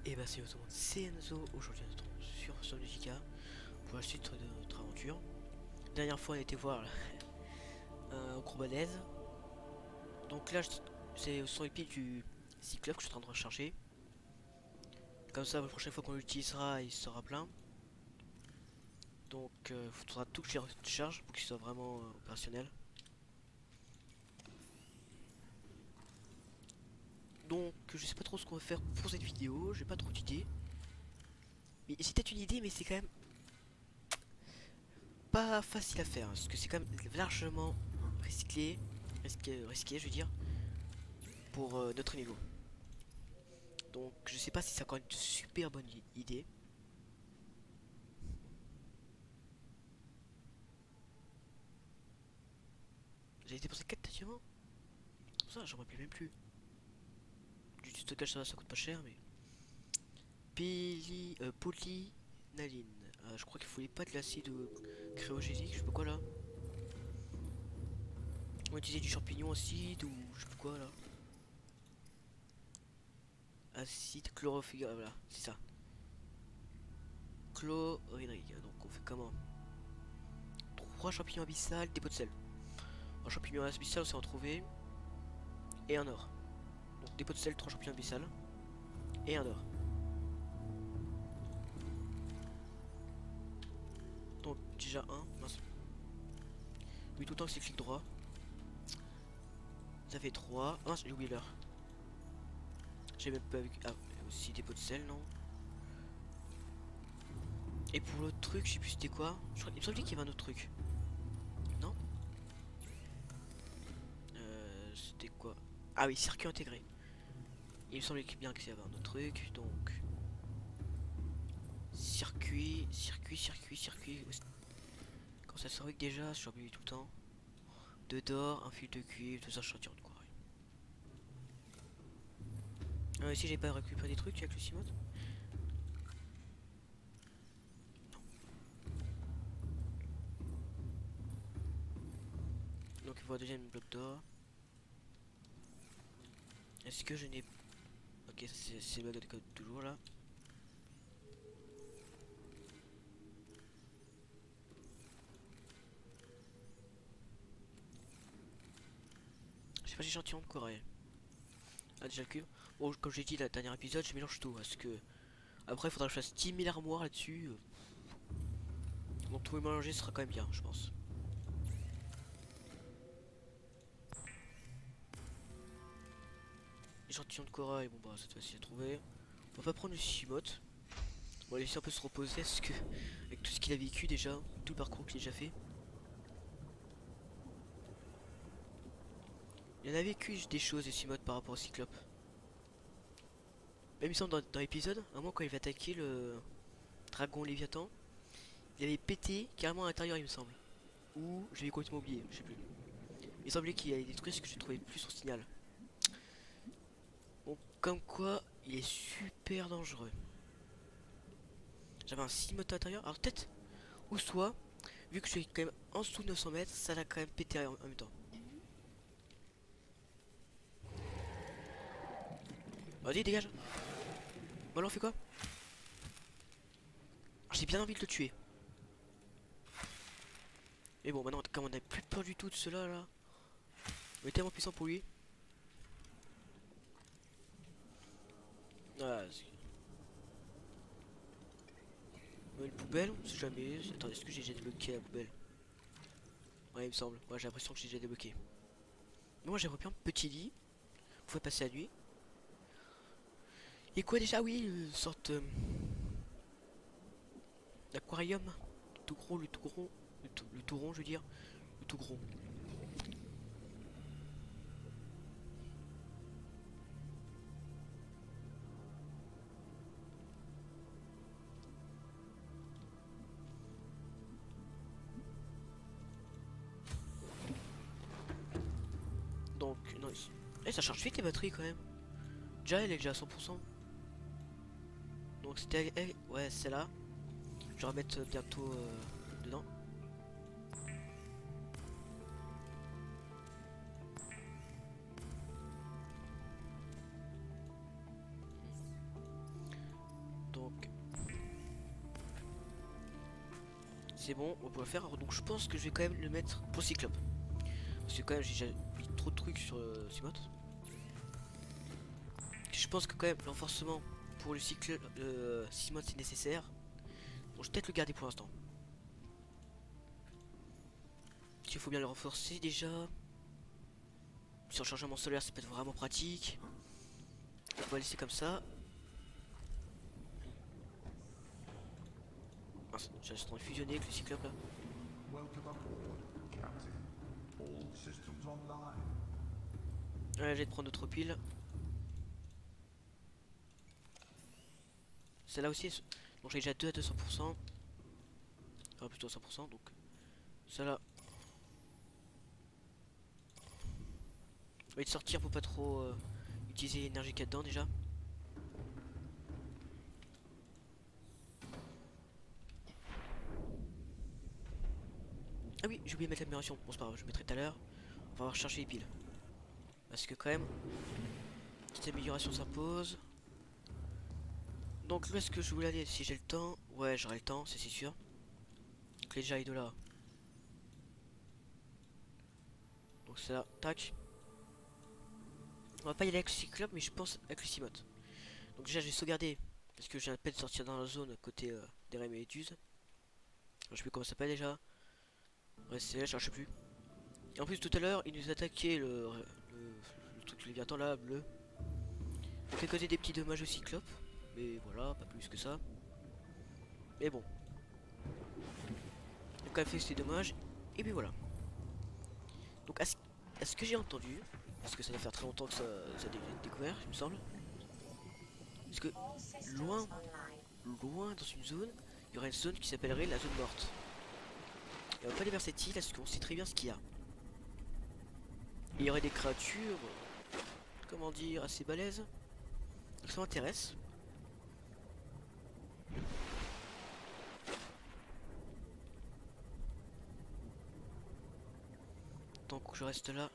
Et bah salut tout le monde, c'est Enzo. Aujourd'hui on se retrouve sur Subnautica pour la suite de notre aventure. Dernière fois on a été voir un gros balèze. Donc là c'est sur les pieds du Cyclope que je suis en train de recharger. Comme ça la prochaine fois qu'on l'utilisera il sera plein. Donc il faudra tout que je recharge pour qu'il soit vraiment opérationnel. Donc je sais pas trop ce qu'on va faire pour cette vidéo, j'ai pas trop d'idées. Mais c'est peut-être une idée mais c'est quand même pas facile à faire, hein, parce que c'est quand même largement risqué je veux dire, pour notre niveau. Donc je sais pas si c'est encore une super bonne idée. J'ai dépensé 4 diamants. Ça j'en rappelle même plus. Du stockage ça coûte pas cher mais. Polynaline. Je crois qu'il faut pas de l'acide cryogénique, je sais pas quoi là. On va utiliser du champignon acide ou je sais pas quoi là. Acide chlorophylle, voilà, c'est ça. Chlorhydrique. Donc on fait comment? 3 champignons abyssales, des pots de sel. Un champignon abyssal, on s'est en trouvé. Et un or. Donc des pots de sel, 3 champignons abyssales. Et un or. Donc déjà un. Mince. Oui, tout le temps que c'est clic droit. Ça fait 3. Mince, j'ai oublié l'heure. J'ai même pas vu. Ah, aussi des pots de sel, non? Et pour l'autre truc, je sais plus c'était quoi. Il me semblait qu'il y avait un autre truc. Non? C'était quoi? Ah oui, circuit intégré. Il me semblait bien qu'il y avait un autre truc, donc. Circuit. Quand ça se fabrique déjà, je suis oublié tout le temps. Deux d'or, un fil de cuivre, tout ça, je retire de quoi. Ah, ici j'ai pas récupéré des trucs avec le cimote. Donc il faut un deuxième bloc d'or. Est-ce que je n'ai. Ok, c'est le bug de code toujours là. Je sais pas si échantillon de corail. Ah, déjà le cuivre. Bon, comme j'ai dit, la dernière épisode, je mélange tout. Parce que. Après, il faudra que je fasse 10 000 armoires là-dessus. Donc tout mélanger sera quand même bien, je pense. Échantillon de corail, bon bah cette fois-ci j'ai trouvé. On va pas prendre le cimote. On va laisser un peu se reposer parce que. Avec tout ce qu'il a vécu déjà, tout le parcours qu'il a déjà fait. Il en a vécu des choses, des cimotes par rapport au cyclope. Même il me semble dans l'épisode, à un moment quand il va attaquer le dragon Léviathan, il avait pété carrément à l'intérieur il me semble. Ou j'avais complètement oublié, je sais plus. Il semblait qu'il avait détruit ce que je trouvais plus son signal. Bon, comme quoi, il est super dangereux. J'avais un cimote à l'intérieur, alors peut-être, ou soit, vu que je suis quand même en dessous de 900 mètres, ça l'a quand même pété en même temps. Vas-y, dégage. Bon alors on fait quoi? J'ai bien envie de le tuer. Mais bon, maintenant, comme on n'a plus peur du tout de cela là, on est tellement puissant pour lui. Ah, une poubelle, on sait jamais. Attends, est-ce que j'ai déjà débloqué la poubelle? Ouais, il me semble. Ouais, j'ai l'impression que j'ai déjà débloqué. Mais moi, j'aimerais bien un petit lit. Vous pouvez passer la nuit. Et quoi déjà? Oui, une sorte d'aquarium. Tout gros, le tout gros. Le tout rond, je veux dire. Le tout gros. Donc, non, eh, ça charge vite les batteries quand même. Déjà, elle est déjà à 100%. Donc, c'était. Ouais, c'est là. Je vais remettre bientôt dedans. C'est bon, on peut le faire. Alors, donc je pense que je vais quand même le mettre pour Cyclope. Parce que quand même j'ai déjà mis trop de trucs sur Simote. Je pense que quand même l'enforcement pour le cycle Simote c'est nécessaire. Bon, je vais peut-être le garder pour l'instant. Il faut bien le renforcer déjà. Sur le chargement solaire ça peut être vraiment pratique. On va laisser comme ça. J'ai juste envie de fusionner avec le cyclope là. Ouais, je vais te prendre notre pile. Celle-là aussi, donc j'ai déjà 2 à 200%. Enfin plutôt à 100%, donc celle-là. On va essayer de sortir pour pas trop utiliser l'énergie qu'il y a dedans déjà. Ah oui, j'ai oublié de mettre l'amélioration. Bon, c'est pas grave, je mettrai tout à l'heure. On va rechercher les piles. Parce que quand même, petite amélioration s'impose. Donc où est-ce que je voulais aller? Si j'ai le temps, ouais, j'aurai le temps, c'est sûr. Donc les déjà de là. Donc c'est là, tac. On va pas y aller avec le cyclope, mais je pense avec le Simote. Donc déjà, je vais sauvegarder. Parce que j'ai un peu de sortir dans la zone à côté des Rémétuses. Je sais plus comment ça s'appelle déjà. Ouais, c'est je sais plus. Et en plus, tout à l'heure, il nous attaquait le truc Léviathan là, bleu. Donc il a causé des petits dommages au cyclope. Mais voilà, pas plus que ça. Mais bon. Il a quand même fait ces dommages. Et puis voilà. Donc à ce que j'ai entendu, parce que ça doit faire très longtemps que ça a été découvert, il me semble. Parce que loin dans une zone, il y aurait une zone qui s'appellerait la zone morte. Et on va pas aller vers cette île parce qu'on sait très bien ce qu'il y a. Et il y aurait des créatures, comment dire, assez balèzes. Donc ça m'intéresse. Tant que je reste là.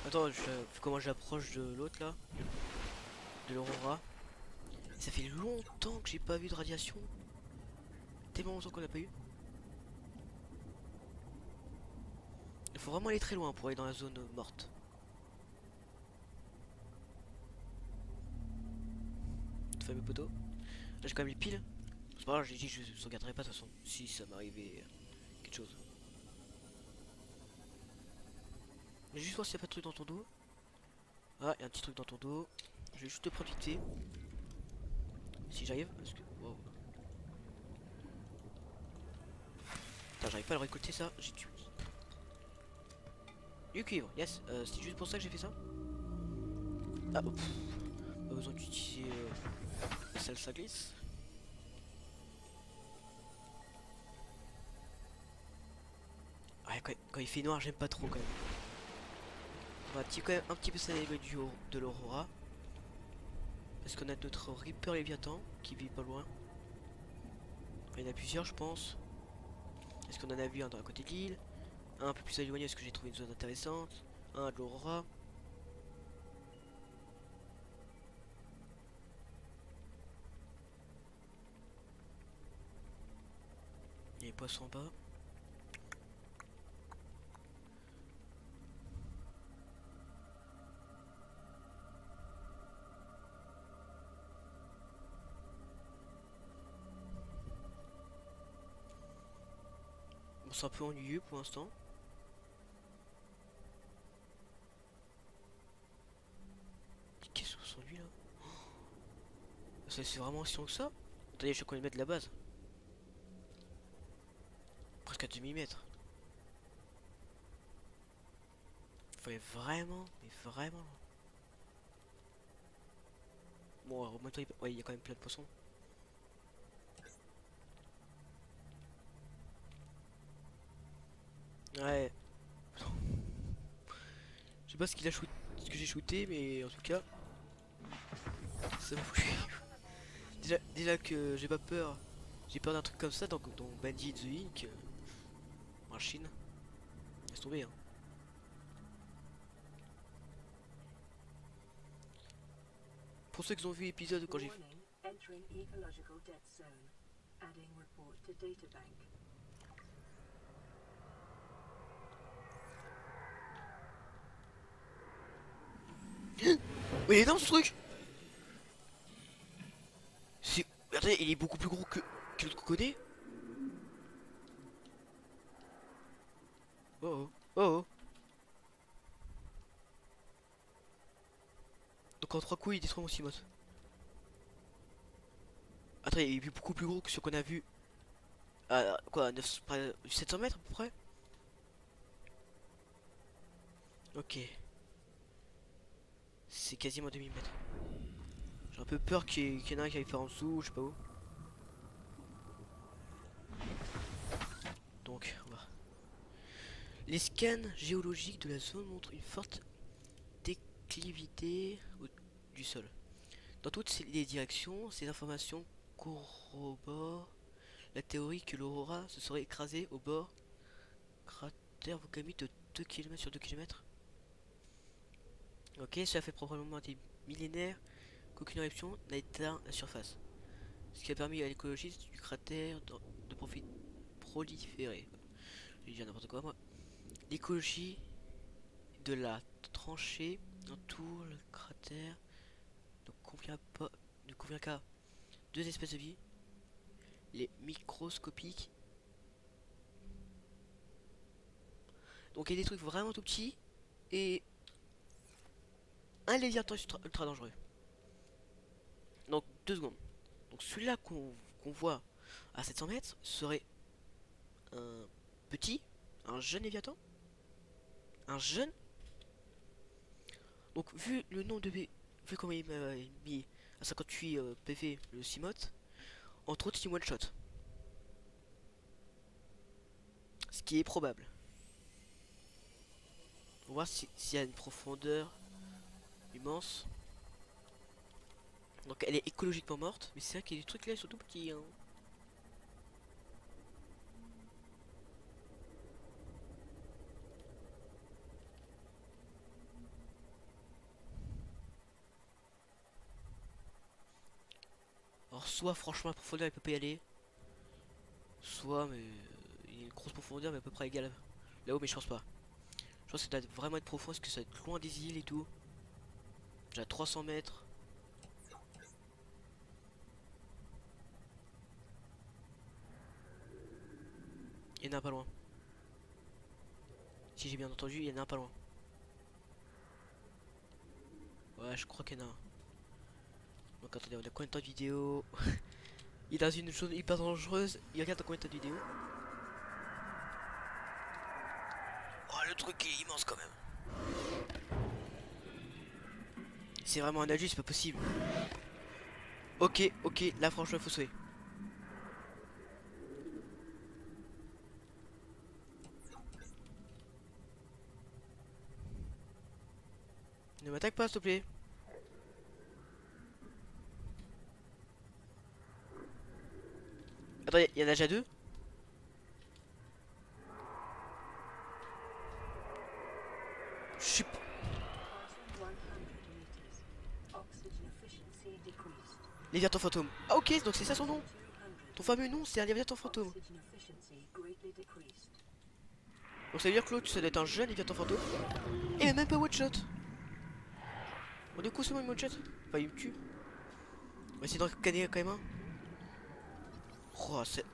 Attends, comment j'approche de l'autre là, de l'Aurora. Ça fait longtemps que j'ai pas vu de radiation. Tellement longtemps qu'on n'a pas eu. Il faut vraiment aller très loin pour aller dans la zone morte. Le fameux poteau. Là j'ai quand même les piles. C'est pas grave, j'ai dit que je sauvegarderai pas de toute façon. Si ça m'arrivait quelque chose. Mais juste voir s'il n'y a pas de truc dans ton dos. Ah, il y a un petit truc dans ton dos. Je vais juste te prendre vite fait. Si j'arrive, parce que. Wow. Putain, j'arrive pas à le récolter ça. J'ai tué. Du cuivre, yes. C'est juste pour ça que j'ai fait ça. Ah, oh, pas besoin d'utiliser la salsa glisse. Ouais, quand il fait noir, j'aime pas trop quand même. On va quand même un petit peu s'éloigner de l'Aurora. Parce qu'on a notre Reaper Léviathan qui vit pas loin. Il y en a plusieurs, je pense. Est-ce qu'on en a vu un dans la côté de l'île? Un peu plus éloigné parce que j'ai trouvé une zone intéressante. Un à de l'Aurora. Il y a les poissons en bas. Bon, c'est un peu ennuyeux pour l'instant. Qu'est-ce qu'on s'ennuie là? C'est vraiment si long que ça? Attendez, je suis combien de mètres de la base? Presque à demi-mètre. Fallait vraiment, mais vraiment. Bon, alors, maintenant, ouais, il y a quand même plein de poissons. Ouais. Je sais pas ce qu'il a shoot, ce que j'ai shooté, mais en tout cas, ça m'a foutu. Déjà que j'ai pas peur, j'ai peur d'un truc comme ça, donc dans Bandit the Inc. En Chine, laisse tomber, hein. Pour ceux qui ont vu l'épisode quand j'ai fait. Mais il est énorme ce truc! C'est. Regardez, il est beaucoup plus gros que l'autre qu'on connaît. Oh oh. Oh oh. Donc en 3 coups il détruit mon Simote. Attends, il est beaucoup plus gros que ce qu'on a vu. À quoi, 700 mètres à peu près. Ok. C'est quasiment 2000 mètres. J'ai un peu peur qu'il y en a un qui aille faire en dessous, je sais pas où. Donc, on va. Les scans géologiques de la zone montrent une forte déclivité du sol. Dans toutes les directions, ces informations corroborent la théorie que l'aurora se serait écrasée au bord cratère volcanique de 2 km sur 2 km. Ok, cela fait probablement des millénaires qu'aucune éruption n'a éteint la surface, ce qui a permis à l'écologie du cratère de proliférer. Je dis n'importe quoi moi. L'écologie de la tranchée entoure le cratère ne convient qu'à deux espèces de vie, les microscopiques. Donc il y a des trucs vraiment tout petits et un léviathan ultra dangereux. Donc 2 secondes. Donc celui-là qu'on voit à 700 mètres serait un petit, un jeune léviathan. Un jeune. Donc vu le nom de vu comment il m'a mis à 58 PV le Simote, entre autres il one shot. Ce qui est probable. On va voir s'il y a une profondeur immense. Donc elle est écologiquement morte, mais c'est vrai qu'il y a des trucs là, ils sont tout petits, hein. Alors soit franchement la profondeur elle peut pas y aller, soit mais il y a une grosse profondeur mais à peu près égale là-haut, mais je pense pas. Je pense que ça doit vraiment être profond parce que ça doit être loin des îles et tout. Déjà 300 mètres. Il y en a un pas loin. Si j'ai bien entendu, il y en a un pas loin. Ouais, je crois qu'il y en a un. Donc attendez, on a combien de temps de vidéo? Il est dans une zone hyper dangereuse. Il regarde combien de temps de vidéo. Oh, le truc est immense quand même. C'est vraiment un adulte, c'est pas possible. Ok, ok, là franchement il faut sauver. Ne m'attaque pas s'il te plaît. Attends, il y en a déjà deux. Chut. Léviathan fantôme. Ah ok, donc c'est ça son nom. Ton fameux nom c'est un Léviathan fantôme. Donc ça veut dire que l'autre ça doit être un jeune Léviathan fantôme. Et même pas one shot. Bon du coup c'est moi une one shot. Enfin il me tue. On va essayer d'en scanner quand même un. Oh c'est...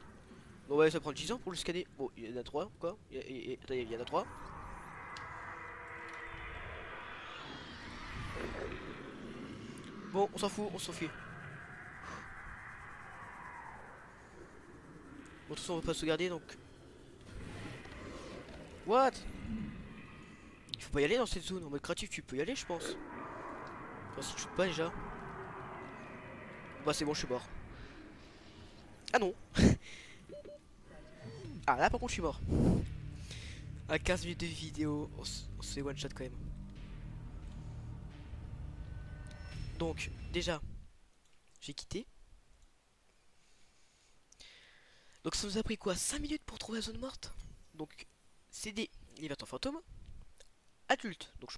Bon ouais ça prend 10 ans pour le scanner. Bon il y en a 3 quoi. Attends, il y en a 3. Bon on s'en fout, on s'enfuit. Bon de toute façon on va pas sauvegarder donc. What? Il faut pas y aller dans cette zone. En mode créatif tu peux y aller je pense. Enfin si tu joues pas déjà. Bah c'est bon je suis mort. Ah non. Ah là par contre je suis mort. À 15 minutes de vidéo, on se fait one shot quand même. Donc, déjà, j'ai quitté. Donc ça nous a pris quoi, 5 minutes pour trouver la zone morte. Donc, c'est des Léviathans fantômes adultes. Donc,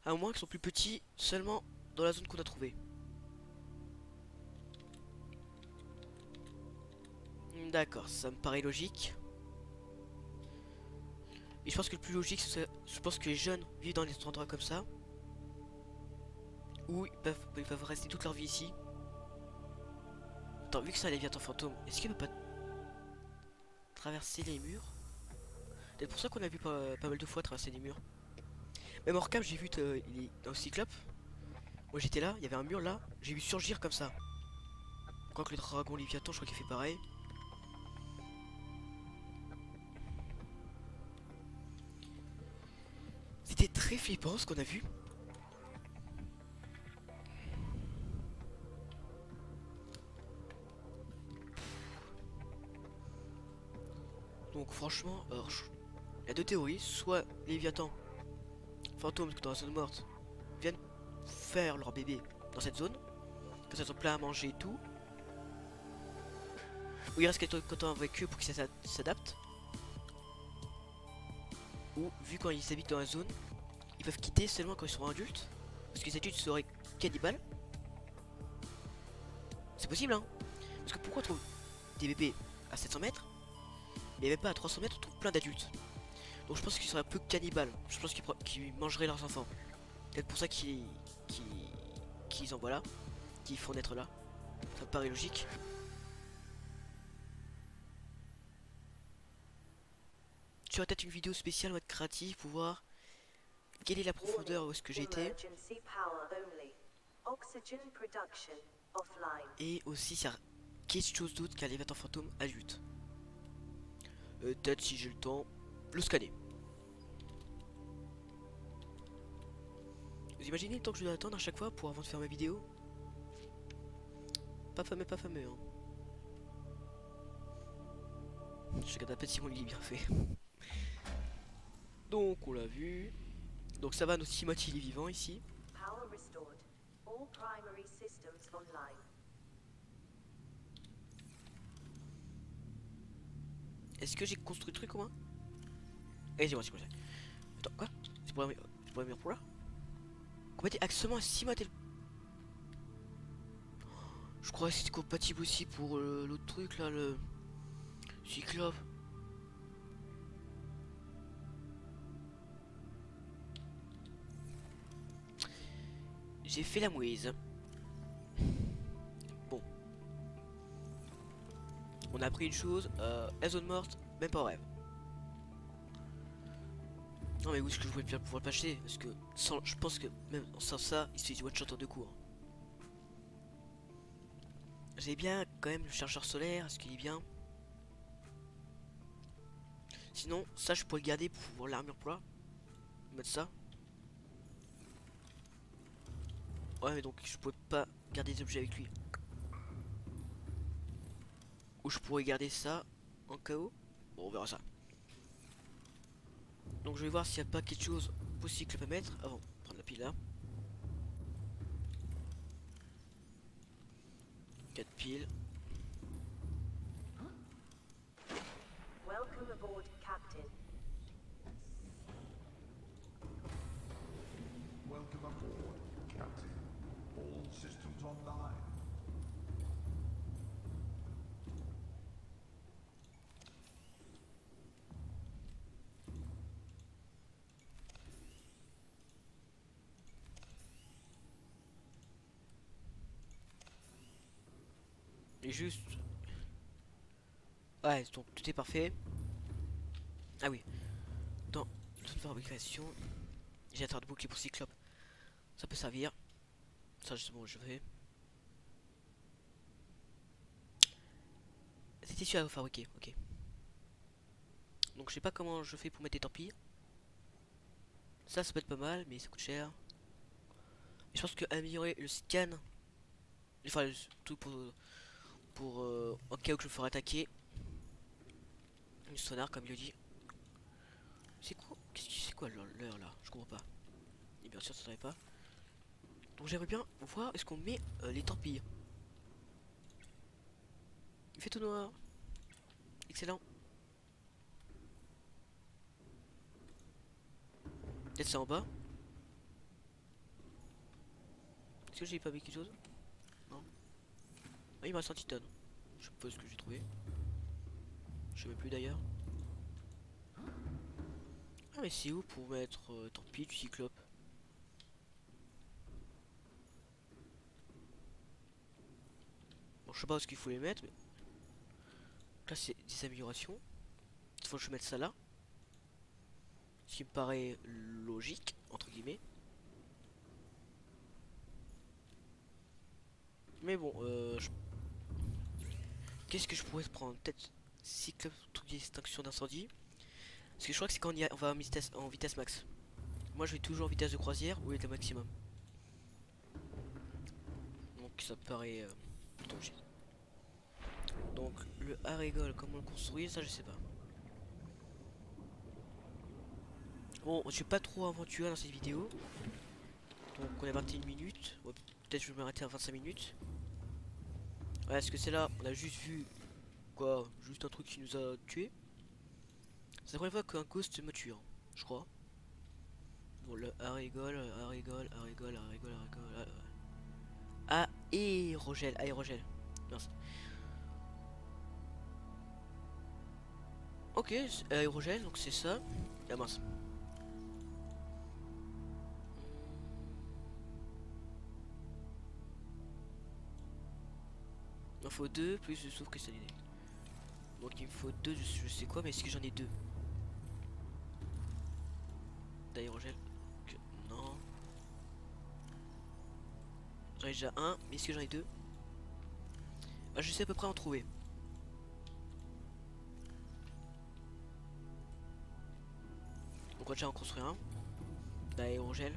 à un moment qu'ils sont plus petits seulement dans la zone qu'on a trouvée. D'accord, ça me paraît logique. Et je pense que le plus logique, je pense que les jeunes vivent dans des endroits comme ça. Où ils peuvent rester toute leur vie ici. Attends, vu que c'est un Léviathan fantôme, est-ce qu'il peut pas traverser les murs? C'est pour ça qu'on a vu pas mal de fois traverser les murs. Même hors cam, j'ai vu il est dans le Cyclope. Moi j'étais là, il y avait un mur là, j'ai vu surgir comme ça. Quand que le dragon Léviathan, je crois qu'il fait pareil. C'était très flippant ce qu'on a vu. Donc franchement, il y a deux théories. Soit Léviathan, fantômes dans la zone morte, viennent faire leur bébé dans cette zone. Que ça soit plein à manger et tout. Ou il reste quelques temps avec eux pour qu'ils s'adaptent. Ou vu quand ils habitent dans la zone, ils peuvent quitter seulement quand ils seront adultes. Parce que les adultes seraient cannibales. C'est possible hein. Parce que pourquoi on trouve des bébés à 700 mètres, mais même pas à 300 mètres on trouve plein d'adultes. Donc je pense qu'ils seraient un peu cannibales. Je pense qu'ils mangeraient leurs enfants. Peut-être pour ça qu'ils envoient là, qu'ils font naître là. Ça me paraît logique. Tu aurais peut-être une vidéo spéciale mode créative pour voir quelle est la profondeur où est-ce que j'ai été. Et aussi s'il y a quelque chose d'autre qu'un Léviathan fantôme adulte. Peut-être si j'ai le temps, le scanner. Vous imaginez le temps que je dois attendre à chaque fois pour avant de faire ma vidéo? Pas fameux, pas fameux hein. Je regarde à peine si mon lit est bien fait. Donc on l'a vu. Donc ça va, notre Timothy il est vivant ici. Est-ce que j'ai construit le truc au moins? Eh, c'est quoi ça? Attends, quoi? C'est pour la meilleure pour là? Compatible accessoirement à 6 mois. Je crois que c'était compatible aussi pour l'autre truc là, le Cyclope. J'ai fait la mouise. Bon. On a appris une chose, la zone morte, même pas en rêve. Non mais où est-ce que je voulais bien pouvoir le patcher? Parce que sans, je pense que même sans ça, il se fait du one shot en 2 coups. Hein. J'ai bien quand même le chargeur solaire, est-ce qu'il est bien? Sinon, ça je pourrais le garder pour pouvoir l'armure plat. Mettre ça. Ouais mais donc je pourrais pas garder des objets avec lui. Ou je pourrais garder ça en KO. Bon on verra ça. Donc je vais voir s'il n'y a pas quelque chose possible que je peux mettre avant de prendre la pile là. 4 piles. Welcome aboard, Captain. Welcome aboard, Captain. All systems online. Et juste... Ouais, donc tout est parfait. Ah oui. Dans toute fabrication, j'ai un de bouclier pour Cyclope. Ça peut servir. Ça justement je vais. C'était celui à fabriquer, ok. Donc je sais pas comment je fais pour mettre des torpilles. Ça peut être pas mal, mais ça coûte cher. Et je pense que améliorer le scan, enfin le truc pour en cas où je me ferai attaquer. Une sonar comme il le dit. C'est quoi l'heure là? Je comprends pas. Et bien sûr, ça savait pas. Donc j'aimerais bien voir est-ce qu'on met les torpilles. Il fait tout noir. Excellent. Peut-être ça en bas. Est-ce que j'ai pas mis quelque chose? Non. Ah, il me reste un titane. Je suppose que j'ai trouvé. Je sais même plus d'ailleurs. Ah mais c'est où pour mettre torpille du cyclope? Bon je sais pas où est-ce qu'il faut les mettre mais... Là c'est des améliorations. Il faut que je mette ça là. Ce qui me paraît logique, entre guillemets. Mais bon, qu'est-ce que je pourrais prendre? Peut-être cyclope, truc d'extinction d'incendie. Parce que je crois que c'est quand on va en vitesse max. Moi je vais toujours en vitesse de croisière ou est le maximum. Donc ça me paraît plutôt logique. Donc le Harigol, comment le construire, ça je sais pas. Bon, je suis pas trop aventureux dans cette vidéo. Donc on est à 21 minutes. Ouais, peut-être je vais m'arrêter à 25 minutes. Ouais, est-ce que c'est là? On a juste vu quoi? Juste un truc qui nous a tué. C'est la première fois qu'un ghost me tue, hein, je crois. Bon, le Harigol, Harigol, Harigol, Harigol, Harigol. Aérogel, aérogel. Mince. Ok, aérogel, donc c'est ça. Ah mince. Il en faut deux plus de souffle cristallisé. Donc il me faut deux, je sais quoi, mais est-ce que j'en ai deux? D'aérogel. Non. J'en ai déjà un, mais est-ce que j'en ai deux? Ah, je sais à peu près en trouver. Donc on va déjà en construire un. D'aérogel.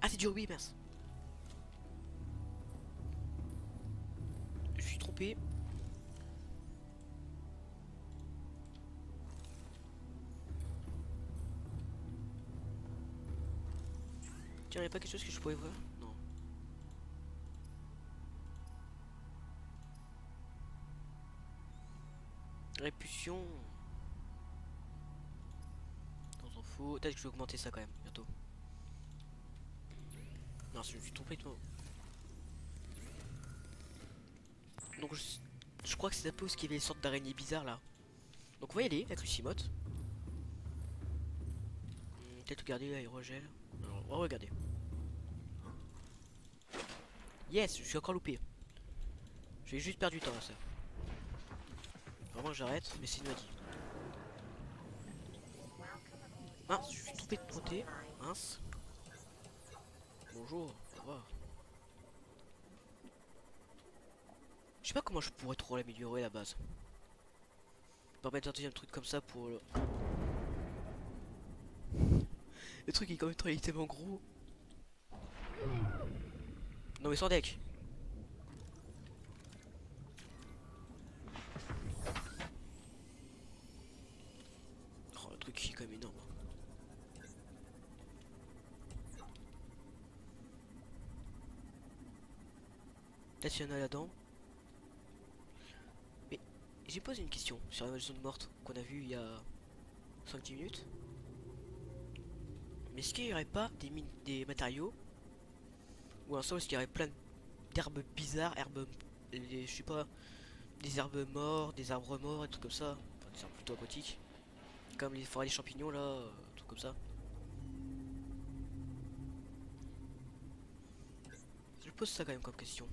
Ah, c'est du rubis, mince. Je suis trompé. Tiens, y'a pas quelque chose que je pourrais voir? Non. Répulsion. On s'en fout. Peut-être que je vais augmenter ça quand même, bientôt. Non, je suis trompé de moi. Donc je crois que c'est un peu ce qu'il y avait une sorte d'araignée bizarre là. Donc on va y aller avec le Cimote. Peut-être regarder l'aérogel. Alors, on va regarder. Yes, je suis encore loupé. J'ai juste perdu du temps là, ça. Vraiment j'arrête, mais c'est une dit. Mince, je suis trompé de côté. Mince. Bonjour, au revoir. Je sais pas comment je pourrais trop l'améliorer à la base. Pas mettre un deuxième truc comme ça pour le... Le truc est quand même tellement gros. Non mais sans deck. Oh, le truc est quand même énorme. Peut-être qu'il y en a là-dedans. Mais j'ai posé une question sur la zone morte qu'on a vue il y a 5-10 minutes. Mais est-ce qu'il n'y aurait pas des matériaux ou un sol, est-ce qu'il y aurait plein d'herbes bizarres, je sais pas, des herbes morts, des arbres morts, des trucs comme ça, enfin des arbres plutôt aquatiques, comme les forêts des champignons là, trucs comme ça. Je pose ça quand même comme question.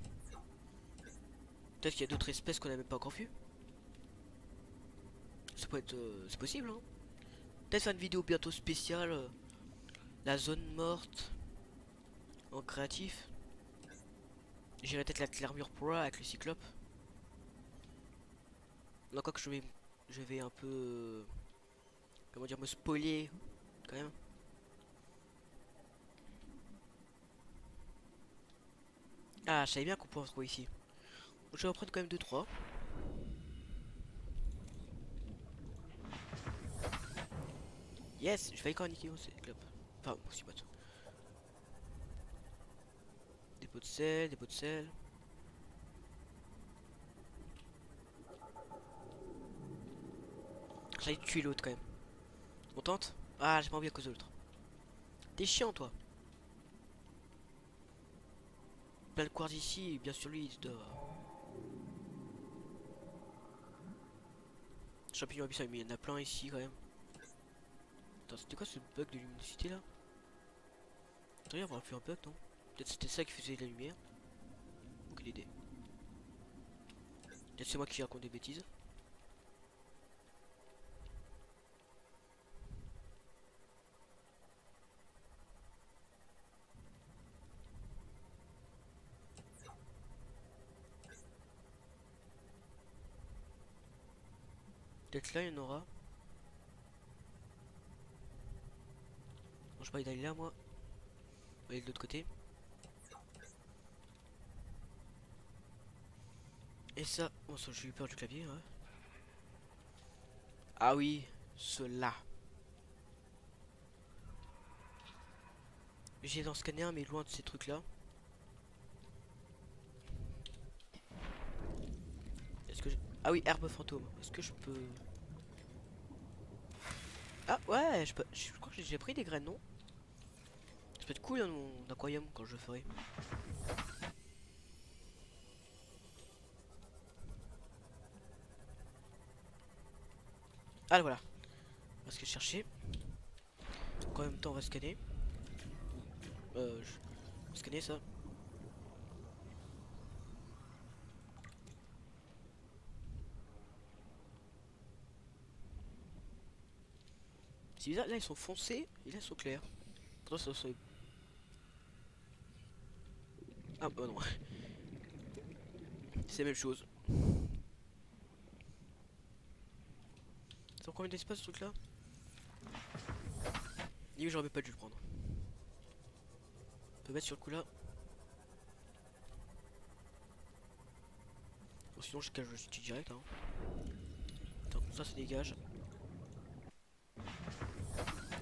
Peut-être qu'il y a d'autres espèces qu'on n'a même pas encore vues. Ça peut être, c'est possible, hein. Peut-être faire une vidéo bientôt spéciale, la zone morte en créatif. J'irai peut-être l'armure pro avec le cyclope. Non, quoi que je vais un peu, comment dire, me spoiler quand même. Ah, je savais bien qu'on pouvait en trouver ici. Donc, je vais en prendre quand même 2-3. Yes, je vais encore niquer c'est club. Enfin, aussi pote. Des pots de sel, des pots de sel. J'allais tuer l'autre quand même. Contente? Ah, j'ai pas envie à cause de l'autre. T'es chiant toi. Plein de quartz ici, et bien sûr lui il doit. Champignon abyssal, mais il y en a plein ici quand même. Attends, c'était quoi ce bug de luminosité là? Attends, on va faire un bug non? Peut-être c'était ça qui faisait de la lumière. Aucune idée. Peut-être c'est moi qui raconte des bêtises. Peut-être là il y en aura. Non, je sais pas, il d'aller là moi. On va aller de l'autre côté. Et ça, bon ça j'ai eu peur du clavier ouais. Ah oui, cela. J'ai dans le scanner mais loin de ces trucs là. Est-ce que je... Ah oui, herbe fantôme. Est-ce que je peux... Ah ouais, je crois que j'ai déjà pris des graines, non? Ça peut être cool dans mon aquarium quand je le ferai. Ah voilà. Parce que je cherchais. Donc en même temps on va scanner. On va scanner ça. C'est bizarre, là ils sont foncés et là ils sont clairs. Pourtant ça serait... Ah bah non. C'est la même chose. C'est combien d'espace ce truc là? Ni j'aurais pas dû le prendre. On peut mettre sur le coup là. Bon, sinon je cache le style direct hein. Attends, ça se dégage.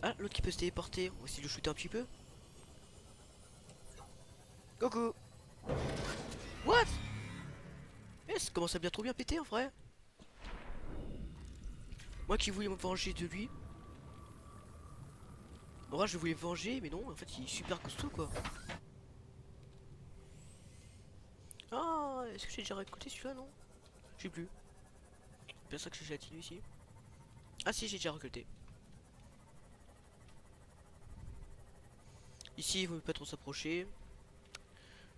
Ah, l'autre qui peut se téléporter. On va essayer de le shooter un petit peu. Coucou. What? Eh, ça commence à bien trop bien péter en vrai. Moi qui voulais me venger de lui. En vrai, je voulais me venger, mais non, en fait, il est super costaud quoi. Ah, est-ce que j'ai déjà récolté celui-là, non? Je sais plus. C'est bien ça que j'ai gélatine ici. Ah, si, j'ai déjà récolté. Ici, il vaut pas trop s'approcher.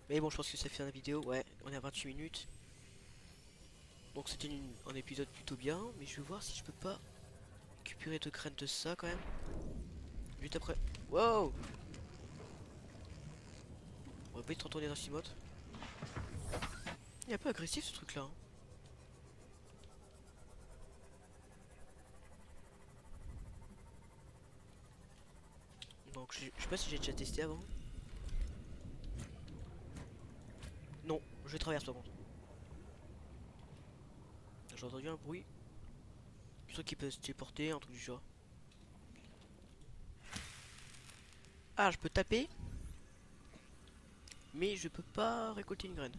Mais bon, je pense que ça fait la vidéo. Ouais, on est à 28 minutes. Donc, c'était un épisode plutôt bien. Mais je vais voir si je peux pas récupérer de graines de ça quand même. Juste après. Wow! On va pas être retourné dans Simote. Il est un peu agressif ce truc là. Hein. Donc je sais pas si j'ai déjà testé avant. Non, je traverse par contre. J'ai entendu un bruit. Je sais qu'il peut se téléporter, un truc du genre. Ah, je peux taper. Mais je peux pas récolter une graine.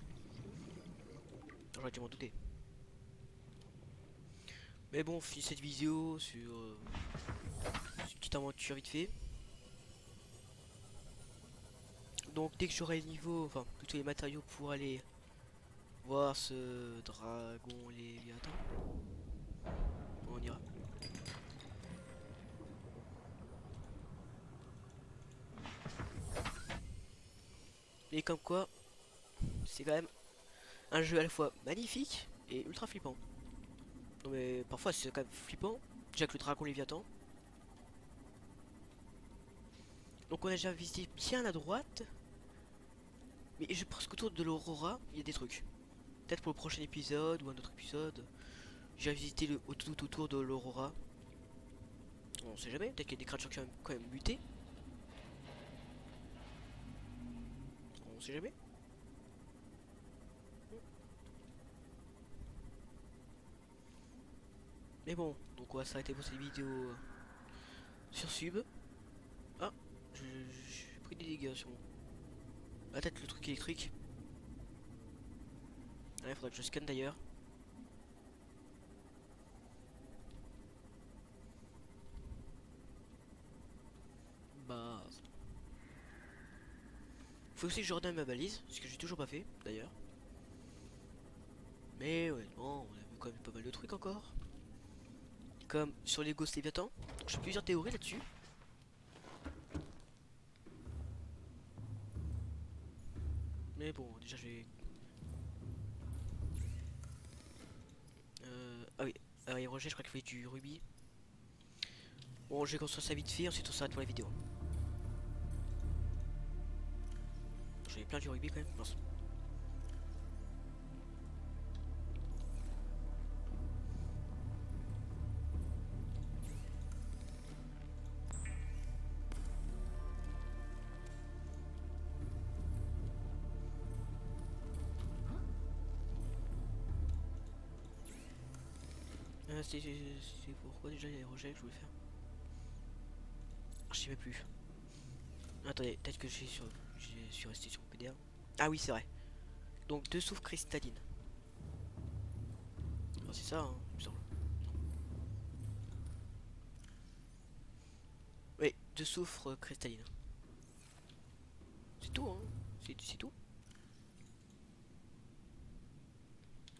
J'aurais dû m'en douter. Mais bon, on finit cette vidéo sur une petite aventure vite fait. Donc dès que j'aurai le niveau, enfin plutôt les matériaux pour aller voir ce dragon léviathan, on ira. Et comme quoi, c'est quand même un jeu à la fois magnifique et ultra flippant. Non mais parfois c'est quand même flippant, déjà que le dragon léviathan. Donc on a déjà visité bien à droite. Mais je pense qu'autour de l'Aurora, il y a des trucs. Peut-être pour le prochain épisode ou un autre épisode. J'ai visité tout autour de l'Aurora. On sait jamais, peut-être qu'il y a des créatures qui ont quand même muté. On sait jamais. Mais bon, donc on va s'arrêter pour cette vidéo sur sub. Ah, j'ai pris des dégâts sur mon... Ah, peut-être le truc électrique. Ah, il faudrait que je scanne d'ailleurs. Bah... Faut aussi que je redonne ma balise, ce que j'ai toujours pas fait d'ailleurs. Mais ouais, bon, on a vu quand même pas mal de trucs encore. Comme sur les Ghost Léviathan. J'ai plusieurs théories là-dessus. Mais bon, déjà je vais... Ah oui, Roger, je crois qu'il faut du rubis. Bon, je vais construire ça vite fait, ensuite on s'arrête pour la vidéo. J'en ai plein du rubis quand même, mince. C'est pourquoi déjà il y a les rejets que je voulais faire. Ah, je sais même plus. Attendez, peut-être que je suis resté sur mon PDA. Ah oui, c'est vrai. Donc 2 soufres cristallines. Oh, c'est ça, hein, il me semble. Oui, 2 soufres cristallines. C'est tout, hein. C'est tout.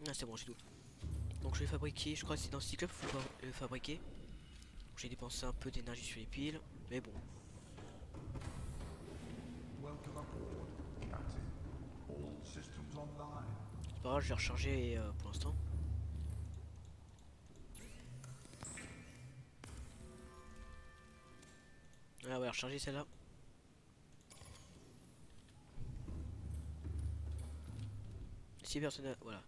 Ah, c'est bon, j'ai tout. Donc je vais fabriquer, je crois que c'est dans Cyclope qu'il faut le fabriquer. J'ai dépensé un peu d'énergie sur les piles, mais bon. Welcome aboard, Captain. All systems online. C'est pas grave, je vais recharger pour l'instant. Ah ouais, recharger celle-là. Si personne a... Voilà.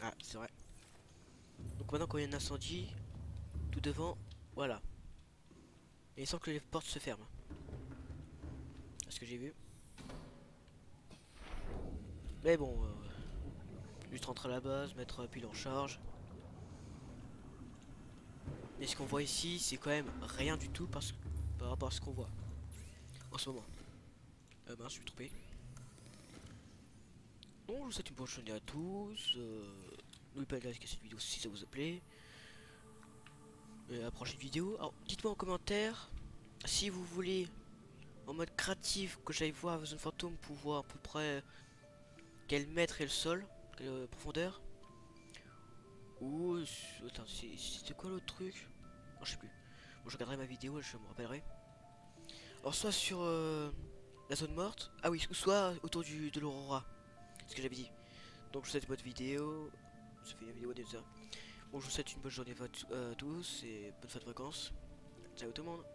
Ah, c'est vrai. Donc maintenant quand il y a un incendie, tout devant, voilà. Et sans que les portes se ferment. C'est ce que j'ai vu. Mais bon, juste rentrer à la base, mettre la pile en charge. Mais ce qu'on voit ici, c'est quand même rien du tout par rapport à ce qu'on voit en ce moment. Mince, je me suis trompé. Donc je vous souhaite une bonne journée à tous. N'oubliez pas de liker cette vidéo si ça vous a plu. Et à la prochaine vidéo. Alors dites-moi en commentaire si vous voulez en mode créatif que j'aille voir la zone fantôme pour voir à peu près quel mètre est le sol, quelle profondeur. Ou attends, c'était quoi l'autre truc? Oh, je sais plus. Bon, je regarderai ma vidéo, je me rappellerai. Alors soit sur la zone morte, ah oui, ou soit autour de l'Aurora, ce que j'avais dit. Donc je vous souhaite une bonne vidéo. Ça fait une vidéo déjà. Bon, je vous souhaite une bonne journée à tous et bonne fin de vacances. Ciao tout le monde.